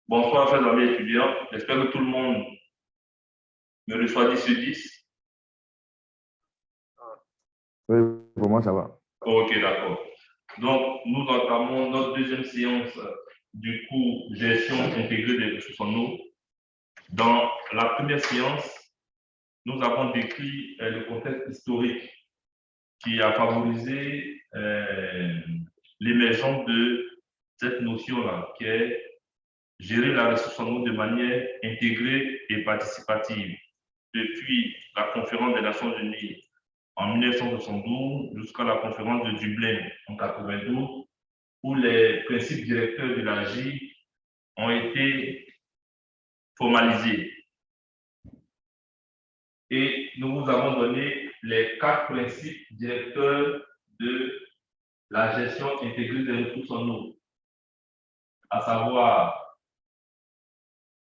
Bonsoir, chers amis étudiants. J'espère que tout le monde me reçoit 10 sur 10. Oui, pour moi, ça va. Ok, d'accord. Donc, nous entamons notre deuxième séance du cours Gestion intégrée des ressources en eau. Dans la première séance, nous avons décrit le contexte historique qui a favorisé l'émergence de cette notion-là, qui est gérer la ressource en eau de manière intégrée et participative. Depuis la conférence des Nations Unies en 1972 jusqu'à la conférence de Dublin en 1992, où les principes directeurs de l'AGI ont été formalisés. Et nous vous avons donné les 4 principes directeurs de la gestion intégrée des ressources en eau, à savoir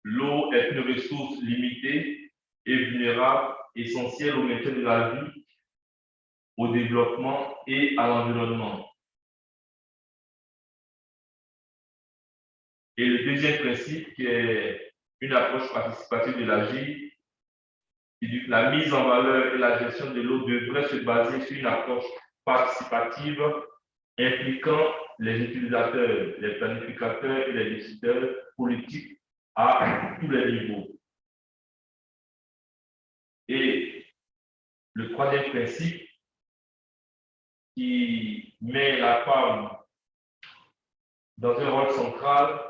l'eau est une ressource limitée et vulnérable, essentielle au maintien de la vie, au développement et à l'environnement. Et le deuxième principe, qui est une approche participative de l'AGI, la mise en valeur et la gestion de l'eau devrait se baser sur une approche participative impliquant les utilisateurs, les planificateurs et les décideurs politiques à tous les niveaux. Et le troisième principe, qui met la femme dans un rôle central,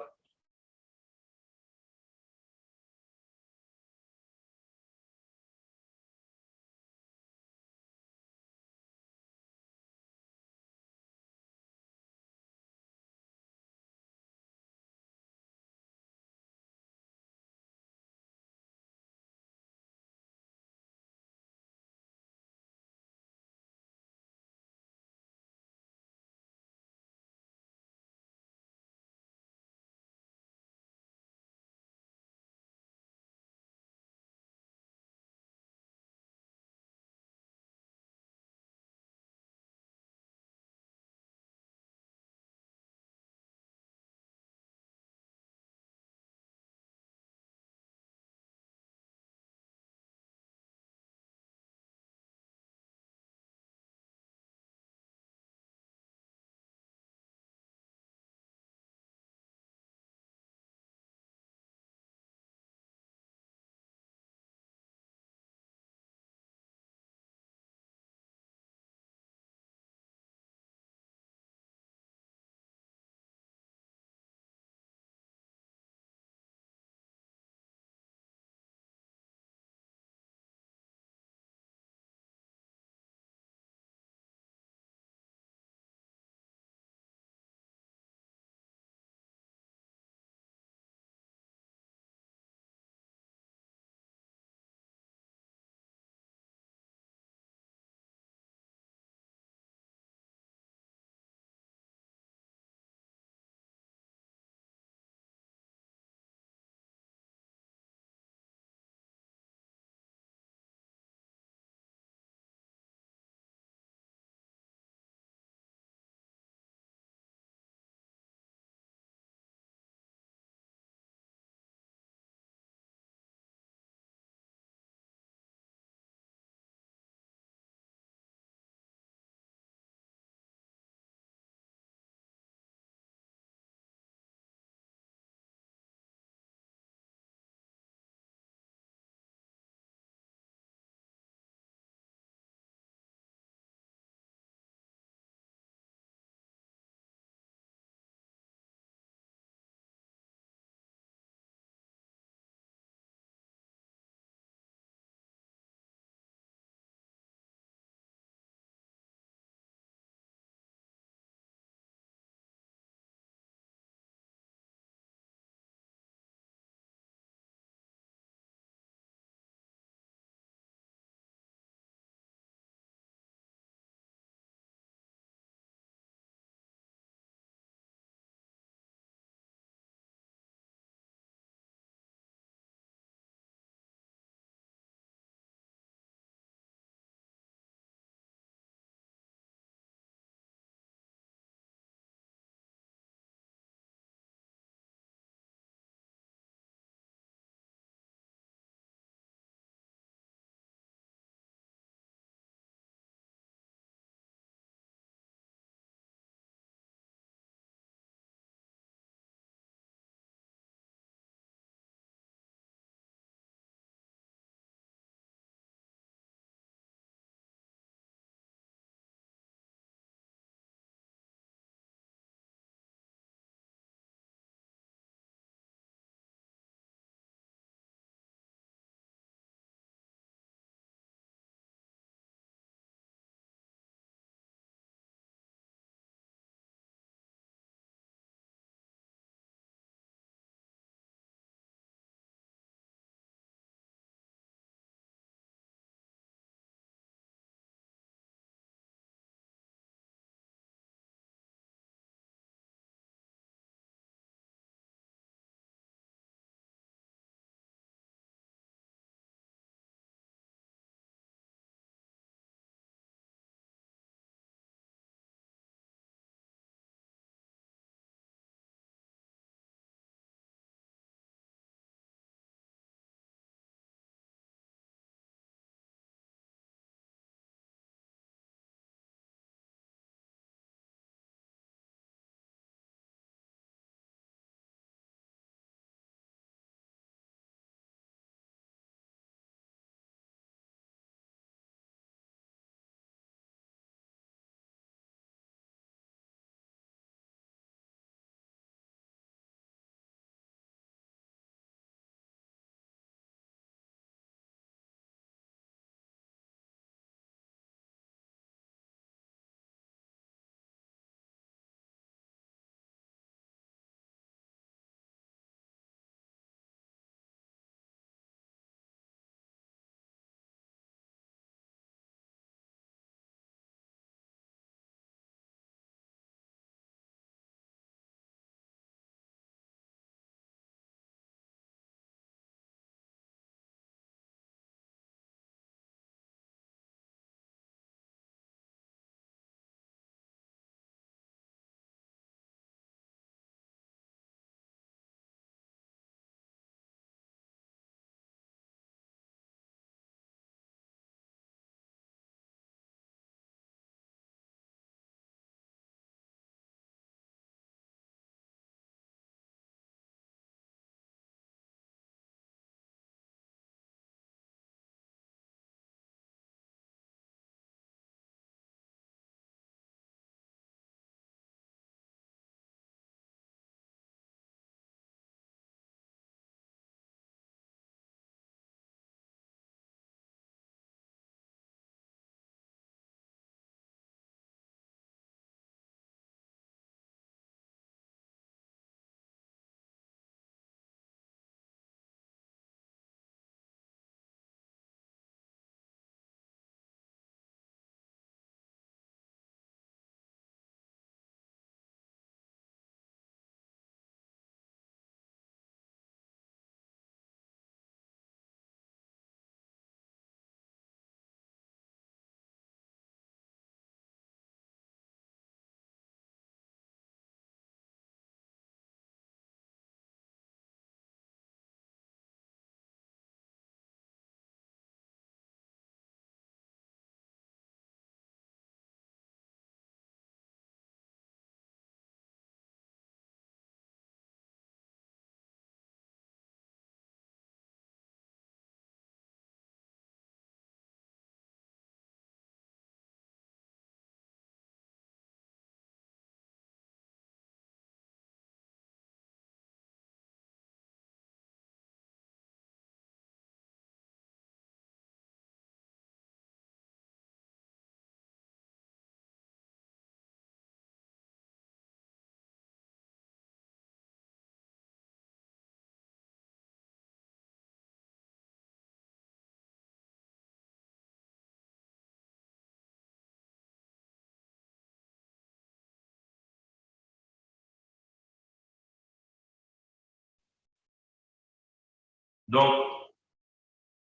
Donc,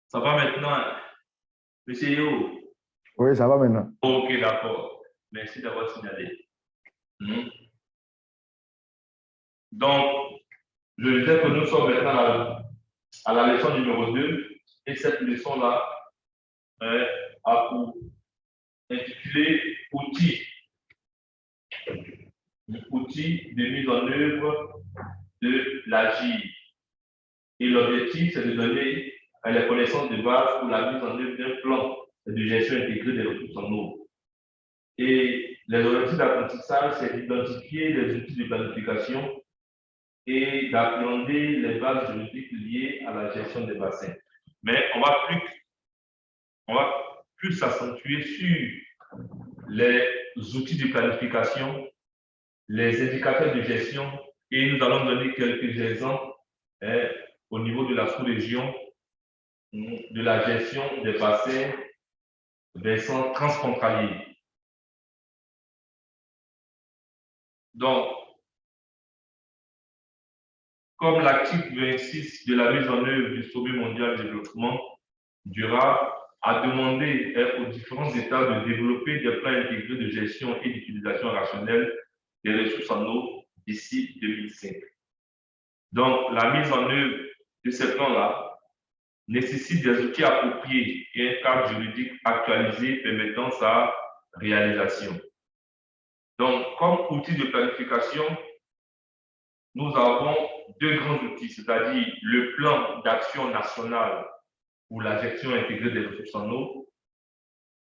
ça va maintenant, monsieur Yo? Oui, ça va maintenant. Ok, d'accord. Merci d'avoir signalé. Mhm. Donc, je disais que nous sommes maintenant à la leçon numéro 2 et cette leçon-là a pour intitulé outils de mise en œuvre de l'agir. Et l'objectif, c'est de donner les connaissances de base pour la mise en œuvre d'un plan de gestion intégrée des ressources en eau. Et les objectifs d'apprentissage, c'est d'identifier les outils de planification et d'appréhender les bases juridiques liées à la gestion des bassins. Mais on va plus s'accentuer sur les outils de planification, les indicateurs de gestion, et nous allons donner quelques exemples au niveau de la sous-région de la gestion des bassins versants transfrontaliers. Donc, comme l'article 26 de la mise en œuvre du sommet mondial de développement durable a demandé aux différents États de développer des plans intégrés de gestion et d'utilisation rationnelle des ressources en eau d'ici 2005. Donc, la mise en œuvre de ces plans-là nécessite des outils appropriés et un cadre juridique actualisé permettant sa réalisation. Donc, comme outil de planification, nous avons deux grands outils, c'est-à-dire le plan d'action national pour la gestion intégrée des ressources en eau,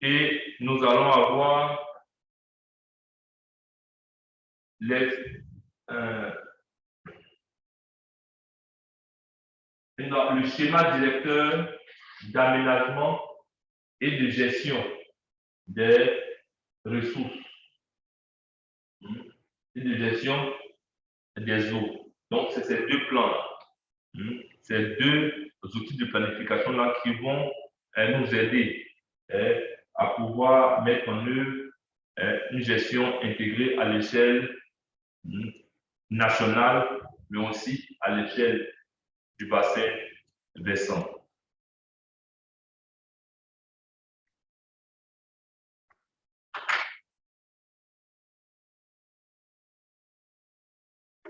et nous allons avoir le schéma directeur d'aménagement et de gestion des ressources et de gestion des eaux. Donc, c'est ces deux plans-là, ces deux outils de planification-là qui vont nous aider à pouvoir mettre en œuvre une gestion intégrée à l'échelle nationale, mais aussi à l'échelle du bassin versant.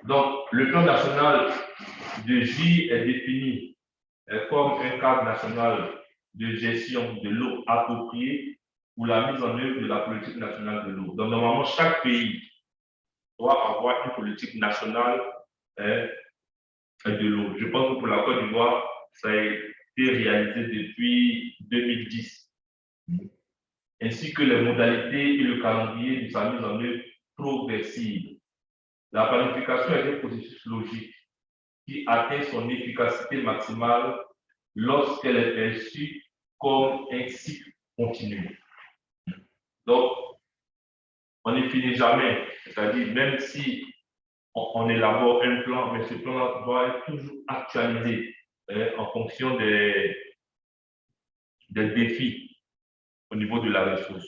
Donc, le plan national de J est défini comme un cadre national de gestion de l'eau appropriée pour la mise en œuvre de la politique nationale de l'eau. Donc, normalement, chaque pays doit avoir une politique nationale de l'eau. Je pense que pour la Côte d'Ivoire, ça a été réalisé depuis 2010, ainsi que les modalités et le calendrier de sa mise en œuvre progressive. La planification est un processus logique qui atteint son efficacité maximale lorsqu'elle est perçue comme un cycle continu. Donc, on ne finit jamais, c'est-à-dire même si on élabore un plan, mais ce plan doit être toujours actualisé en fonction des défis au niveau de la ressource.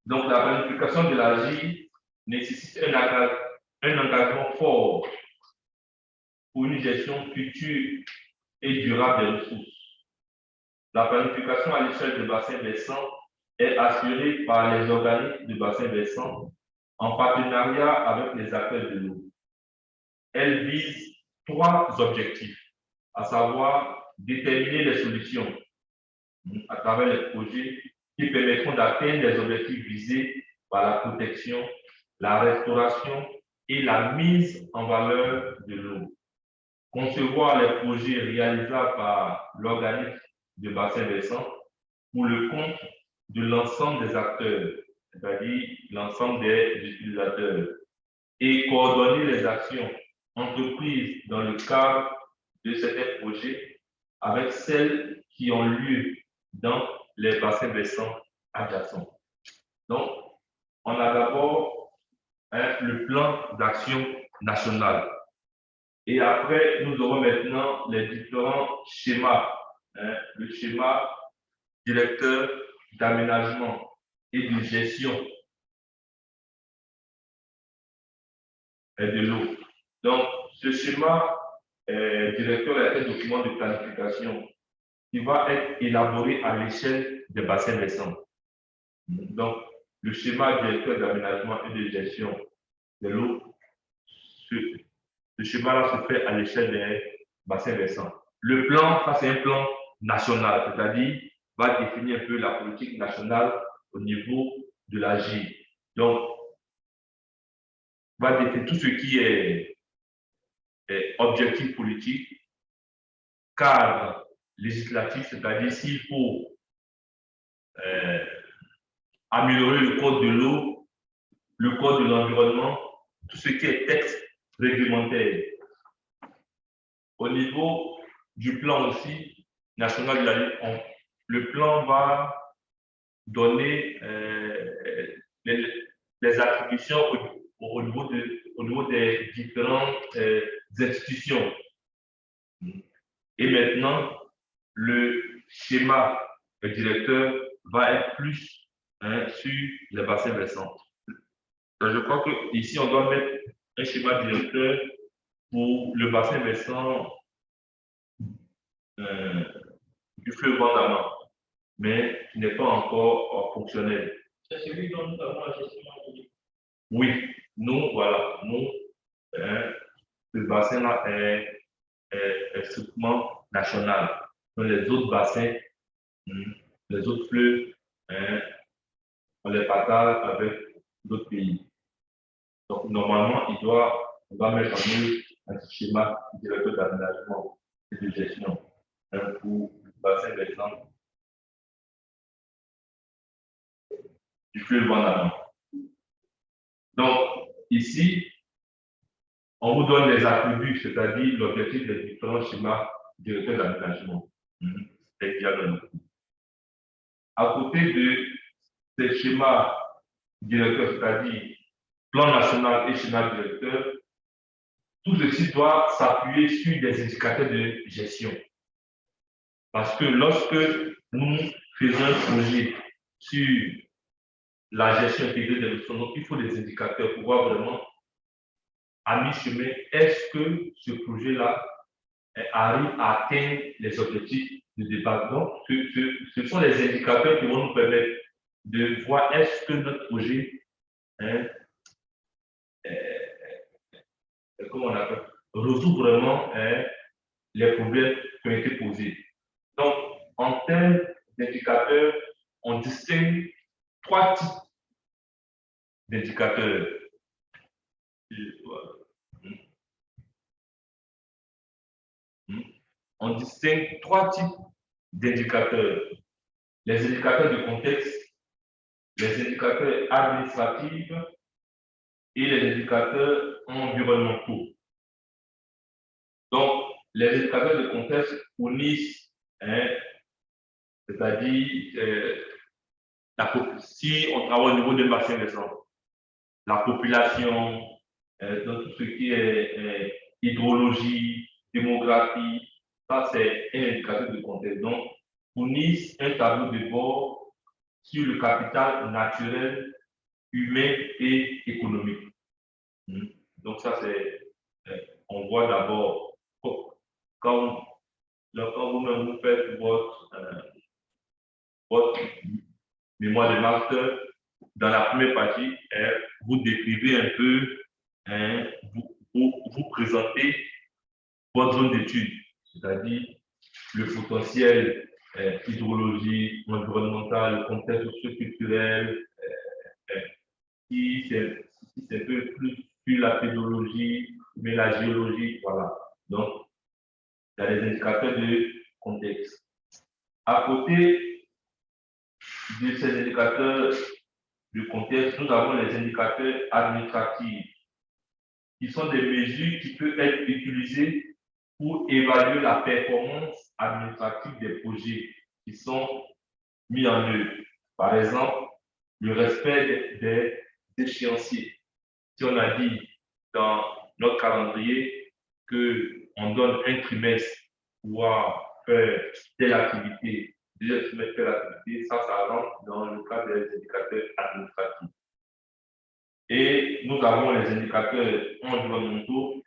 Donc, la planification de l'AGI nécessite un engagement fort pour une gestion future et durable des ressources. La planification à l'échelle de bassins versants est assurée par les organismes de bassins versants en partenariat avec les acteurs de l'eau. Elle vise trois objectifs, à savoir déterminer les solutions à travers les projets qui permettront d'atteindre les objectifs visés par la protection, la restauration et la mise en valeur de l'eau. Concevoir les projets réalisables par l'organisme de bassin versant pour le compte de l'ensemble des acteurs, c'est-à-dire l'ensemble des utilisateurs, et coordonner les actions entreprises dans le cadre de certains projets avec celles qui ont lieu dans les bassins versants adjacents. Donc, on a d'abord le plan d'action national. Et après, nous aurons maintenant les différents schémas. Le schéma directeur d'aménagement et de gestion de l'eau. Donc, ce schéma directeur a un document de planification qui va être élaboré à l'échelle des bassins versants. Donc, le schéma directeur d'aménagement et de gestion de l'eau, ce schéma-là se fait à l'échelle des bassins versants. Le plan, ça c'est un plan national, c'est-à-dire va définir un peu la politique nationale au niveau de la GIE. Donc, va définir tout ce qui est objectif politique, cadre législatif, c'est-à-dire s'il faut améliorer le code de l'eau, le code de l'environnement, tout ce qui est texte réglementaire. Au niveau du plan aussi national de la lutte, le plan va donner les attributions au niveau des différentes institutions. Et maintenant, le schéma directeur va être plus sur les bassins versants. Donc, je crois qu'ici, on doit mettre un schéma directeur pour le bassin versant du fleuve Vandama, mais qui n'est pas encore fonctionnel. C'est celui dont nous avons la gestion. Oui, nous, voilà, nous, le bassin-là est strictement national. Donc, les autres bassins, les autres fleuves, on les partage avec d'autres pays. Donc, normalement, on va mettre en œuvre un schéma directeur d'aménagement et de gestion pour le bassin versant du fleuve Vandama. Donc, ici, on vous donne les attributs, c'est-à-dire l'objectif des différents schémas directeurs d'aménagement. À côté de ces schémas directeurs, c'est-à-dire plan national et schéma directeur, tout ceci doit s'appuyer sur des indicateurs de gestion. Parce que lorsque nous faisons un projet sur la gestion intégrée des ressources, il faut des indicateurs pour voir vraiment à mi-chemin, est-ce que ce projet-là arrive à atteindre les objectifs de débat. Donc, ce sont les indicateurs qui vont nous permettre de voir est-ce que notre projet comment on appelle, résout vraiment les problèmes qui ont été posés. Donc, en termes d'indicateurs, on distingue 3 types d'indicateurs. On distingue 3 types d'indicateurs. Les indicateurs de contexte, les indicateurs administratifs et les indicateurs environnementaux. Donc, les indicateurs de contexte fournissent, c'est-à-dire, si on travaille au niveau d'un bassin versant, la population, dans tout ce qui est hydrologie, démographie, ça c'est un indicateur de contexte. Donc, fournissent un tableau de bord sur le capital naturel, humain et économique. Donc, ça c'est, on voit d'abord, quand vous-même vous faites votre mémoire de master, dans la première partie, vous décrivez un peu, vous présentez votre zone d'étude, c'est-à-dire le potentiel hydrologique, environnemental, le contexte socio-culturel, si c'est un peu plus sur la pédologie, mais la géologie, voilà. Donc, il y a les indicateurs de contexte. À côté de ces indicateurs de contexte, nous avons les indicateurs administratifs, qui sont des mesures qui peuvent être utilisées pour évaluer la performance administrative des projets qui sont mis en œuvre. Par exemple, le respect des échéanciers. Si on a dit dans notre calendrier qu'on donne un trimestre pour faire telle activité, deuxième trimestre telle activité, ça rentre dans le cadre des indicateurs administratifs. Et nous avons les indicateurs environnementaux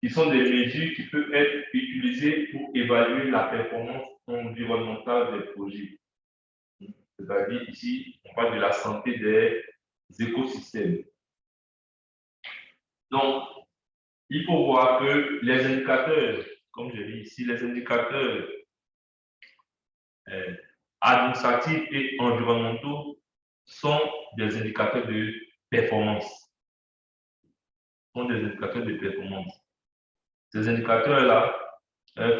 qui sont des mesures qui peuvent être utilisées pour évaluer la performance environnementale des projets. C'est-à-dire ici, on parle de la santé des écosystèmes. Donc, il faut voir que les indicateurs, comme je dis ici, les indicateurs administratifs et environnementaux sont des indicateurs de performance. Sont des indicateurs de performance. Ces indicateurs-là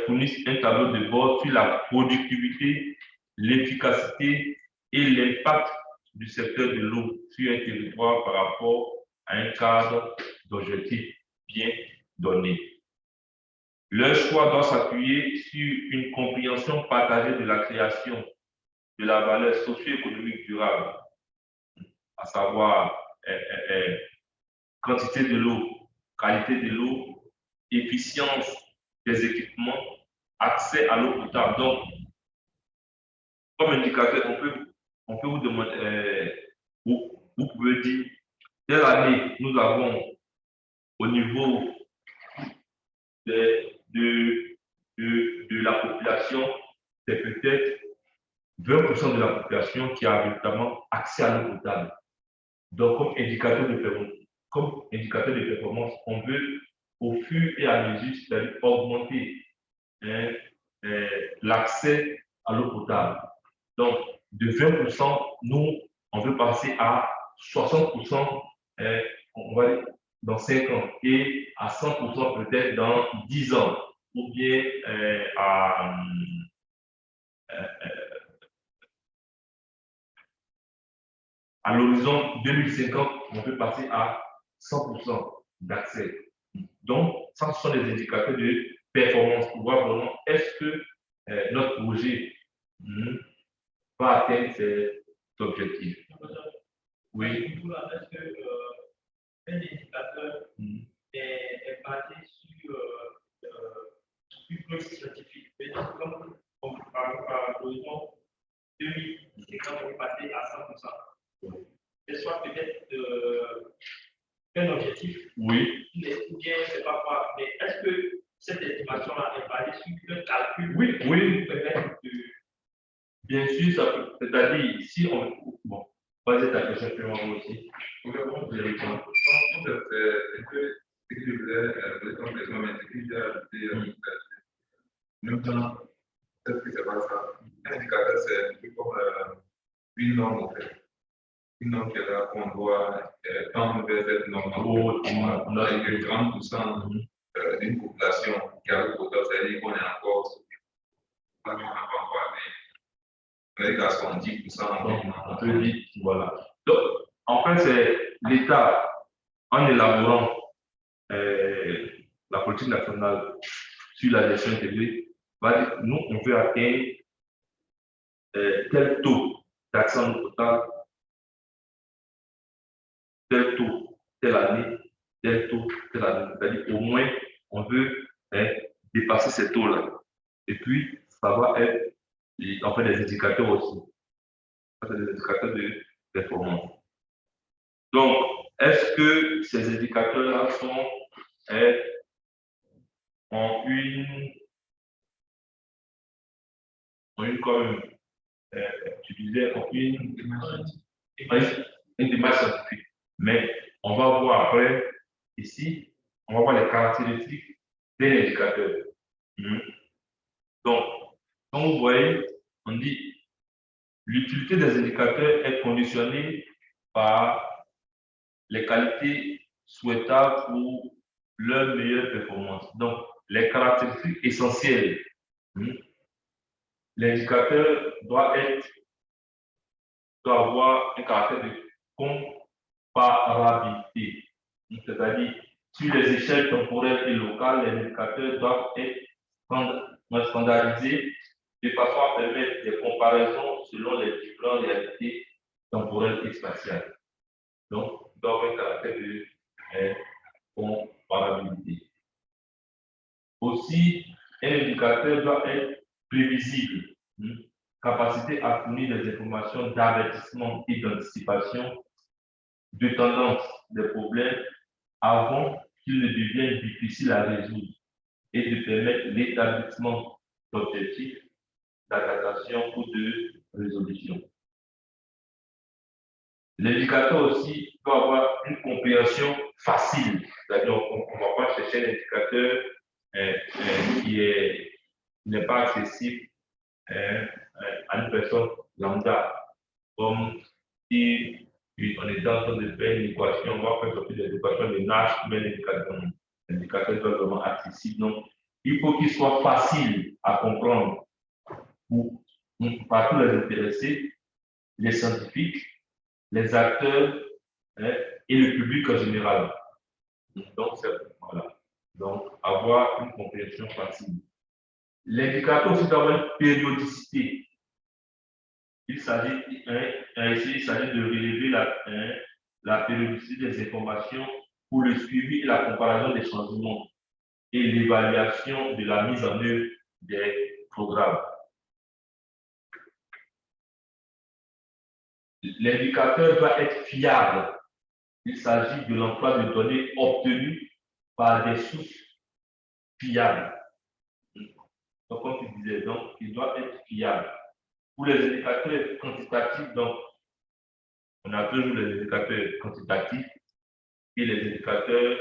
fournissent un tableau de bord sur la productivité, l'efficacité et l'impact du secteur de l'eau sur un territoire par rapport à un cadre d'objectifs bien donné. Leur choix doit s'appuyer sur une compréhension partagée de la création de la valeur socio-économique durable, à savoir quantité de l'eau, qualité de l'eau, efficience des équipements, accès à l'eau potable. Donc, comme indicateur, on peut vous demander, vous pouvez dire, telle année, nous avons au niveau de la population, c'est peut-être 20% de la population qui a véritablement accès à l'eau potable. Donc, comme indicateur de performance, on veut au fur et à mesure, c'est-à-dire augmenter l'accès à l'eau potable. Donc, de 20%, nous, on veut passer à 60%, on va dire, dans 5 ans, et à 100% peut-être dans 10 ans, ou bien à l'horizon 2050, on peut passer à 100% d'accès. Donc, ça, ce sont des indicateurs de performance pour voir vraiment est-ce que notre projet va atteindre ses objectifs. Oui. Est-ce que un indicateur est basé sur une preuve scientifique? Comme par l'horizon 2050, on est passé à 100%. C'est soit peut-être un objectif, oui, ou bien c'est pas quoi, mais est-ce que cette estimation-là est basée sur un calcul? Oui, oui. Bien sûr, ça peut. C'est-à-dire, si on. Bon, vas-y, ta question, puis moi aussi. C'est que ce que je voulais, comme les hommes indiquent, j'ai ajouté même temps, peut-être que c'est pas ça. Un indicateur, c'est un peu comme une norme, en fait. Une norme qui est là, qu'on doit tendre vers cette norme. On a que 30% d'une population qui a le potentiel, c'est-à-dire qu'on est encore. On n'a pas encore avec à 70%. On peut dire, voilà. Donc, en fait, c'est l'État, en élaborant la politique nationale sur la gestion intégrée, va dire, nous, on veut atteindre tel taux d'accès en eau potable, tel taux, telle année, tel taux, telle année. C'est-à-dire, au moins, on veut dépasser ces taux-là. Et puis, ça va être, en fait, des indicateurs aussi. C'est des indicateurs de performance. Donc, est-ce que ces indicateurs-là sont en une comme tu disais, en une démarche scientifique. Mais on va voir après, ici, on va voir les caractéristiques des indicateurs. Donc, comme vous voyez, on dit l'utilité des indicateurs est conditionnée par les qualités souhaitables pour leur meilleure performance. Donc, les caractéristiques essentielles. L'indicateur doit avoir un caractère de comparabilité. C'est-à-dire, sur les échelles temporelles et locales, les indicateurs doivent être standardisés de façon à permettre des comparaisons selon les différentes réalités temporelles et spatiales. Donc, il doit avoir un caractère de comparabilité. Aussi, un indicateur doit être prévisible, capacité à fournir des informations d'avertissement et d'anticipation, de tendance des problèmes avant qu'il ne devienne difficile à résoudre et de permettre l'établissement d'objectifs, d'adaptation ou de résolution. L'indicateur aussi doit avoir une compréhension facile, c'est-à-dire on ne va pas chercher un indicateur qui n'est pas accessible à une personne lambda, comme si on est en train de faire une équation, on va faire sortir des équations de Nash, mais l'indicateur doit être vraiment accessible. Donc, il faut qu'il soit facile à comprendre par tous les intéressés, les scientifiques, les acteurs et le public en général. Donc, voilà. Donc, avoir une compréhension facile. L'indicateur aussi doit avoir une périodicité. Il s'agit de relever la périodicité des informations pour le suivi et la comparaison des changements et l'évaluation de la mise en œuvre des programmes. L'indicateur doit être fiable. Il s'agit de l'emploi de données obtenues par des sources fiables. Donc, comme tu disais, donc, il doit être fiable. Pour les indicateurs quantitatifs, donc, on a toujours les indicateurs quantitatifs et les indicateurs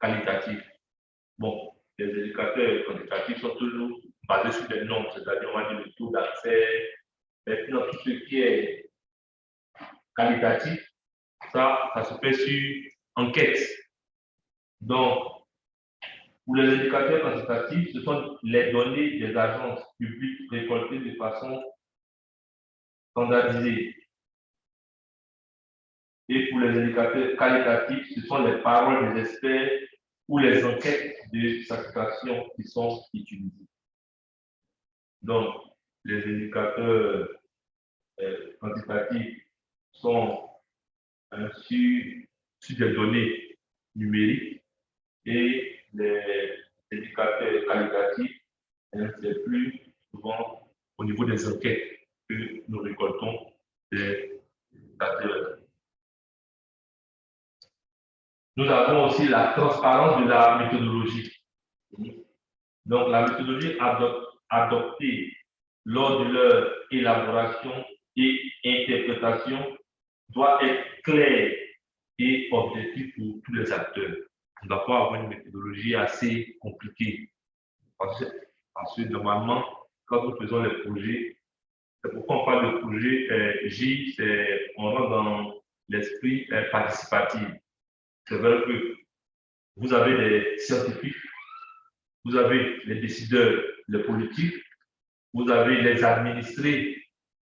qualitatifs. Bon, les indicateurs quantitatifs sont toujours basés sur des nombres, c'est-à-dire, on va dire le taux d'accès. Maintenant, tout ce qui est qualitatif, ça se fait sur enquête. Donc, pour les indicateurs quantitatifs, ce sont les données des agences publiques récoltées de façon standardisée. Et pour les indicateurs qualitatifs, ce sont les paroles des experts ou les enquêtes de satisfaction qui sont utilisées. Donc, les indicateurs quantitatifs sont sur des données numériques et les indicateurs qualitatifs, c'est plus souvent au niveau des enquêtes que nous récoltons des indicateurs. Nous avons aussi la transparence de la méthodologie. Donc, la méthodologie adoptée lors de leur élaboration et interprétation doit être claire et objective pour tous les acteurs. On ne doit pas avoir une méthodologie assez compliquée. Parce que normalement, quand nous faisons les projets, c'est pourquoi on parle de projet J, on rentre dans l'esprit participatif. C'est vrai que vous avez des scientifiques, vous avez les décideurs, les politiques, vous avez les administrés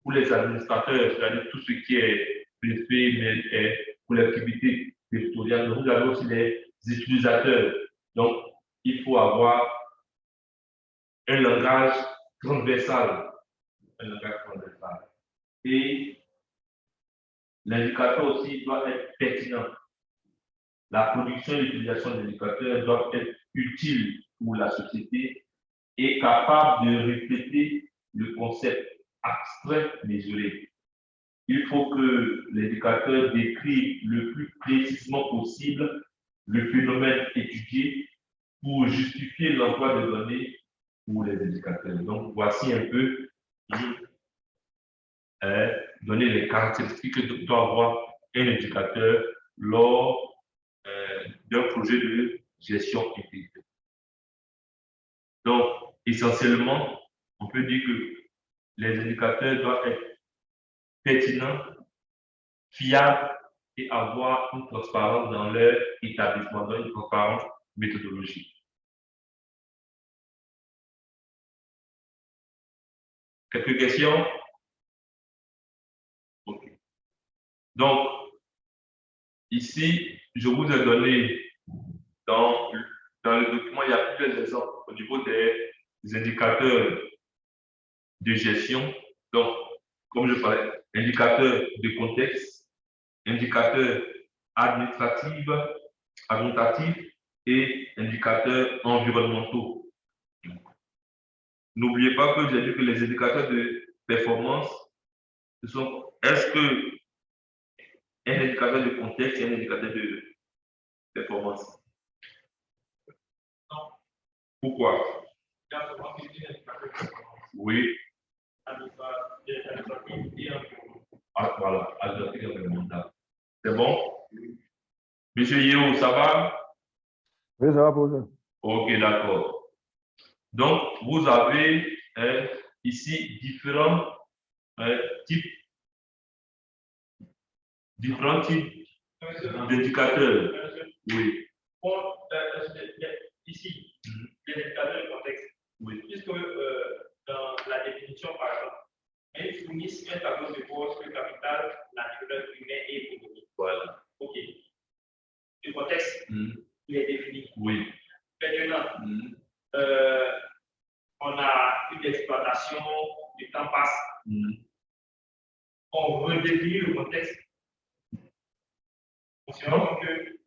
ou les administrateurs, c'est-à-dire tout ce qui est préfet, collectivité territoriale. Vous avez aussi les utilisateurs. Donc, il faut avoir un langage transversal. Et l'indicateur aussi doit être pertinent. La production et l'utilisation de l'indicateurs doivent être utiles pour la société et capables de refléter le concept abstrait mesuré. Il faut que l'indicateur décrive le plus précisément possible le phénomène étudié pour justifier l'emploi de données pour les indicateurs. Donc, voici un peu donner les caractéristiques que doit avoir un indicateur lors d'un projet de gestion intégrée. Donc, essentiellement, on peut dire que les indicateurs doivent être pertinents, fiables et avoir une transparence dans leur établissement, dans une transparence méthodologique. Quelques questions? Ok. Donc, ici, je vous ai donné dans le document, il y a plusieurs exemples au niveau des indicateurs de gestion. Donc, comme je parlais, indicateurs de contexte, indicateurs administratifs et indicateurs environnementaux. N'oubliez pas que j'ai dit que les indicateurs de performance, ce sont, est-ce que un indicateur de contexte et un indicateur de performance? Pourquoi? Dans ce moment, c'est une indicateur de performance. Oui. Administratif et environnemental. Ah, voilà, administratif et environnemental. C'est bon? Monsieur Yeo, ça va? Oui, ça va, professeur. Ok, d'accord. Donc, vous avez ici différents types d'indicateurs. Oui. Ici, les indicateurs de contexte. Oui. Puisque dans la définition, par exemple, ils fournissent un tableau de bord sur le capital naturel, humain et économique. Voilà. OK. Le contexte, il est défini. Oui. Maintenant, on a une exploitation, le temps passe. On redéfinit le contexte. On se rend compte que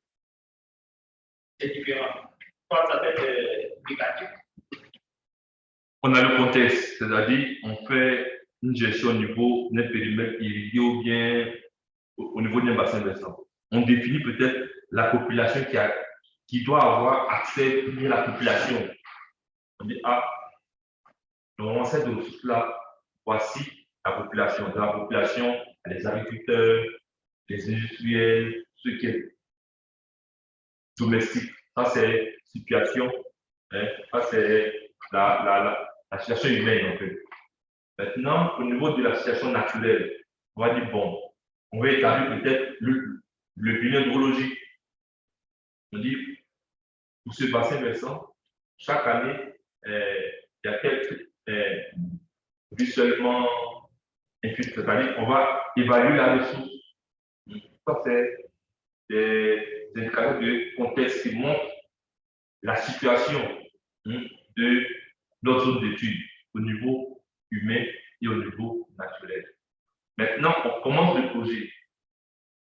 c'est différent. Soit ça peut être négatif. On a le contexte, c'est-à-dire on fait une gestion au niveau d'un périmètre irrigué ou bien au niveau d'un bassin versant. On définit peut-être la population qui doit avoir accès à la population. On dit, ah, dans cette ressource-là, voici la population. Dans la population, les agriculteurs, les industriels, ceux qui sont domestiques. Ça, c'est situation. Ça, c'est la situation humaine, en fait. Maintenant, au niveau de la situation naturelle, on va dire, bon, on va établir peut-être le bilan hydrologique. On dit, pour ce bassin versant, chaque année, il y a quelques visuellement infuses. C'est-à-dire qu'on va évaluer la ressource. Ça, c'est des indicateurs de contexte qui montrent la situation de notre zone d'étude au niveau humain et au niveau naturel. Maintenant, on commence le projet.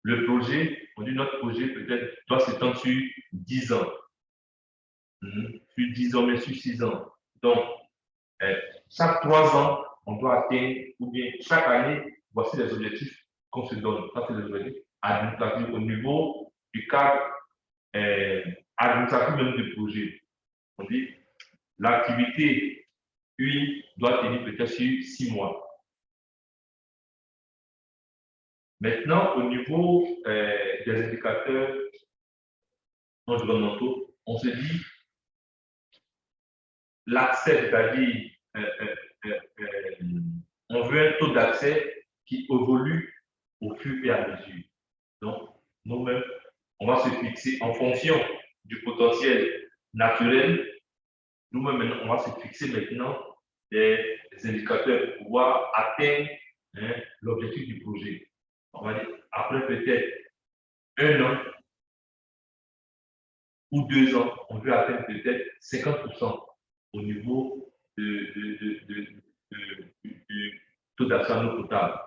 Le projet, on dit notre projet peut-être doit s'étendre sur 10 ans. Sur 10 ans, mais sur 6 ans. Donc, chaque 3 ans, on doit atteindre, ou bien chaque année, voici les objectifs qu'on se donne. Ça, c'est les objectifs administratifs au niveau du cadre administratif même du projet. On dit l'activité, une, doit tenir peut-être sur 6 mois. Maintenant, au niveau des indicateurs environnementaux, on se dit l'accès, c'est-à-dire on veut un taux d'accès qui évolue au fur et à mesure. Donc, nous-mêmes, on va se fixer en fonction du potentiel naturel. Nous-mêmes, on va se fixer maintenant des indicateurs pour pouvoir atteindre l'objectif du projet. On va dire, après peut-être 1 an ou 2 ans, on veut atteindre peut-être 50% au niveau du taux d'accès en eau potable.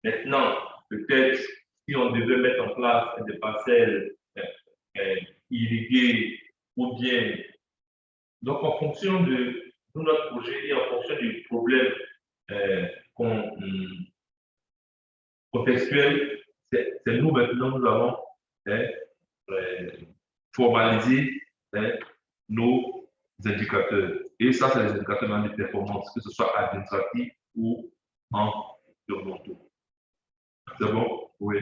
Maintenant, peut-être si on devait mettre en place des parcelles irriguées ou bien. Donc, en fonction de notre projet et en fonction du problème contextuel, c'est nous maintenant, nous avons formalisé nos indicateurs. Et ça, c'est les indicateurs de performance, que ce soit administratif ou environnementaux. C'est bon? Oui.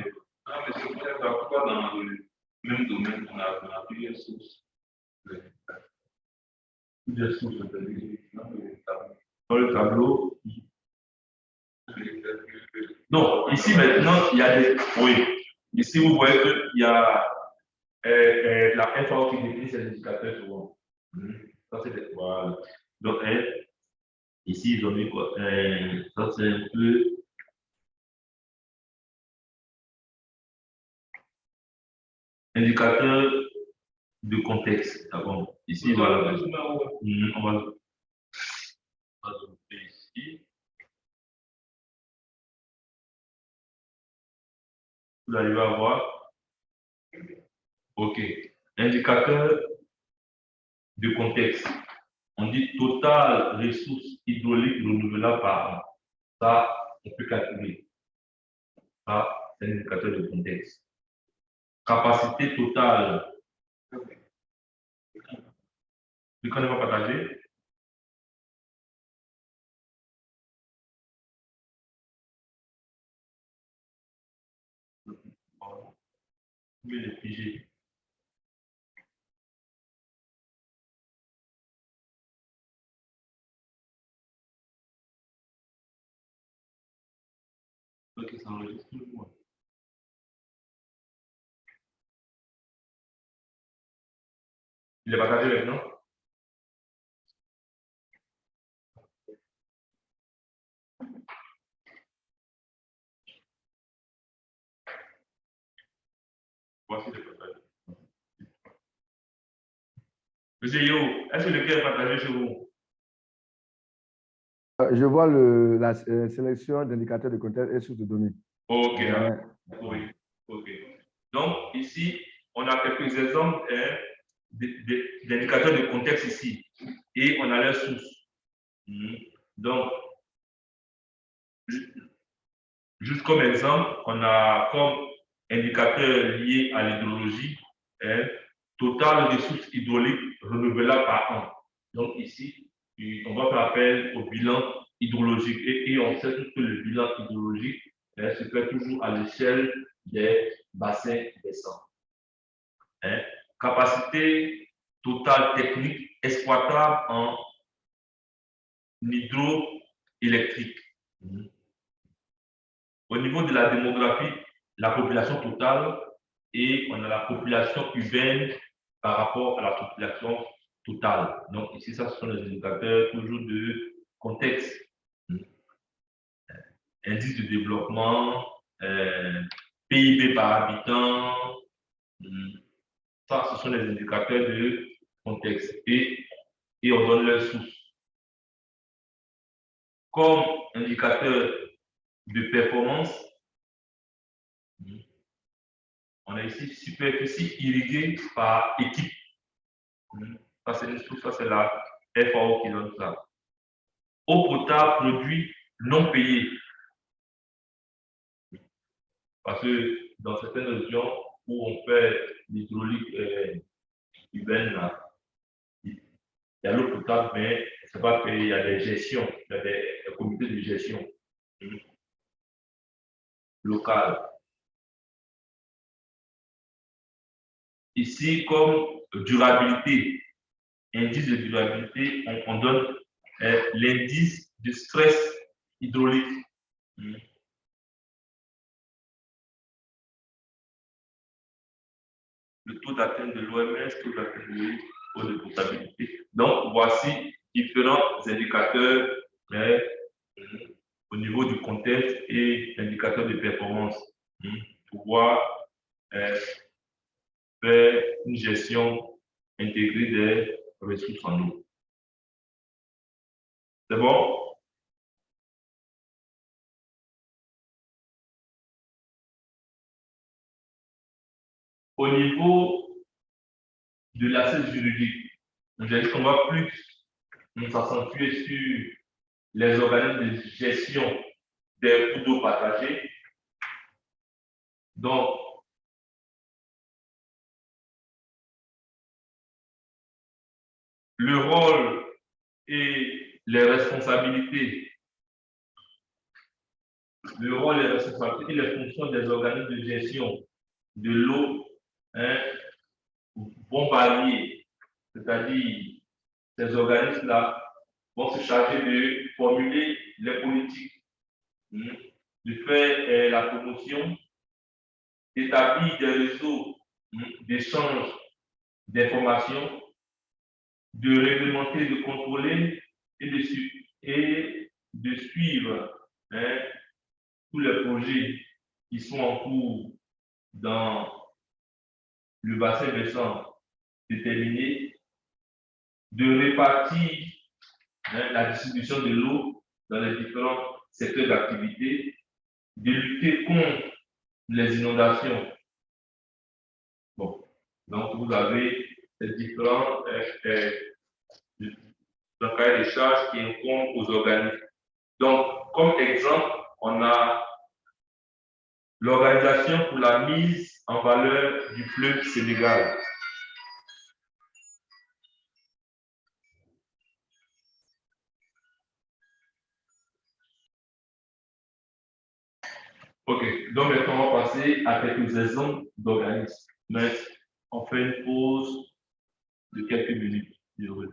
Ah, mais c'est vrai, pourquoi dans le même domaine, on a plusieurs sources? Plusieurs sources dans le tableau. Non, ici maintenant, il y a des. Oui. Ici, vous voyez qu'il y a la FAO qui définit ces indicateurs souvent. Ça, c'est des. Voilà. Donc, ici, ils ont mis quoi? Ça, c'est un peu. Indicateur de contexte. D'abord, ici, voilà. On va zoomer ici. Vous arrivez à voir? OK. Indicateur de contexte. On dit total ressources hydrauliques renouvelables par an. Ça, on peut calculer. Ça, c'est un indicateur de contexte. Capacité totale L'écran n'est pas partagé. Je vais le figer. Ok, ça enregistre tout le monde. Il est partagé maintenant. Voici le partage. Monsieur Yo, est-ce que le cœur est partagé chez vous? Je vois la sélection d'indicateurs de contexte et sources de données. Ok, oui. Ok. Donc, ici, on a quelques exemples d'indicateurs de contexte ici. Et on a leurs sources. Donc, juste comme exemple, on a comme indicateur lié à l'hydrologie, total de ressources hydrauliques renouvelables par an. Donc ici, on va faire appel au bilan hydrologique. Et on sait que le bilan hydrologique se fait toujours à l'échelle des bassins versants. Capacité totale technique exploitable en hydroélectrique. Au niveau de la démographie, la population totale et on a la population urbaine par rapport à la population totale. Donc ici, ça ce sont les indicateurs toujours de contexte. Indice de développement, PIB par habitant. Ça, ce sont les indicateurs de contexte et on donne leurs sources. Comme indicateur de performance, on a ici superficie irriguée par équipe. Ça, c'est une source, ça, c'est la FAO qui donne ça. Eau potable, produit non payé. Parce que dans certaines régions où on fait l'hydraulique urbaine, il y a l'eau potable, mais ce n'est pas payé. Il y a des gestions, il y a des comités de gestion locales. Ici, comme durabilité, indice de durabilité, on donne l'indice de stress hydraulique. Le taux d'atteinte de l'OMS, taux d'atteinte de l'eau de potabilité. Donc, voici différents indicateurs au niveau du contexte et indicateurs de performance pour pouvoir faire une gestion intégrée des ressources en eau. C'est bon? Au niveau de l'aspect juridique, on va plus s'accentuer sur les organismes de gestion des cours d'eau partagés. Donc, le rôle et les responsabilités, et les fonctions des organismes de gestion de l'eau vont varier. C'est-à-dire, ces organismes-là vont se charger de formuler les politiques, de faire la promotion, d'établir des réseaux d'échange d'informations, de réglementer, de contrôler et de suivre tous les projets qui sont en cours dans le bassin versant déterminé, de répartir la distribution de l'eau dans les différents secteurs d'activité, de lutter contre les inondations. Bon, donc vous avez ces différents cahiers de charges qui incombent aux organismes. Donc, comme exemple, on a l'Organisation pour la mise en valeur du fleuve Sénégal. Ok, donc maintenant on va passer à quelques exemples d'organismes. Mais on fait une pause de quelques minutes. Je reviens.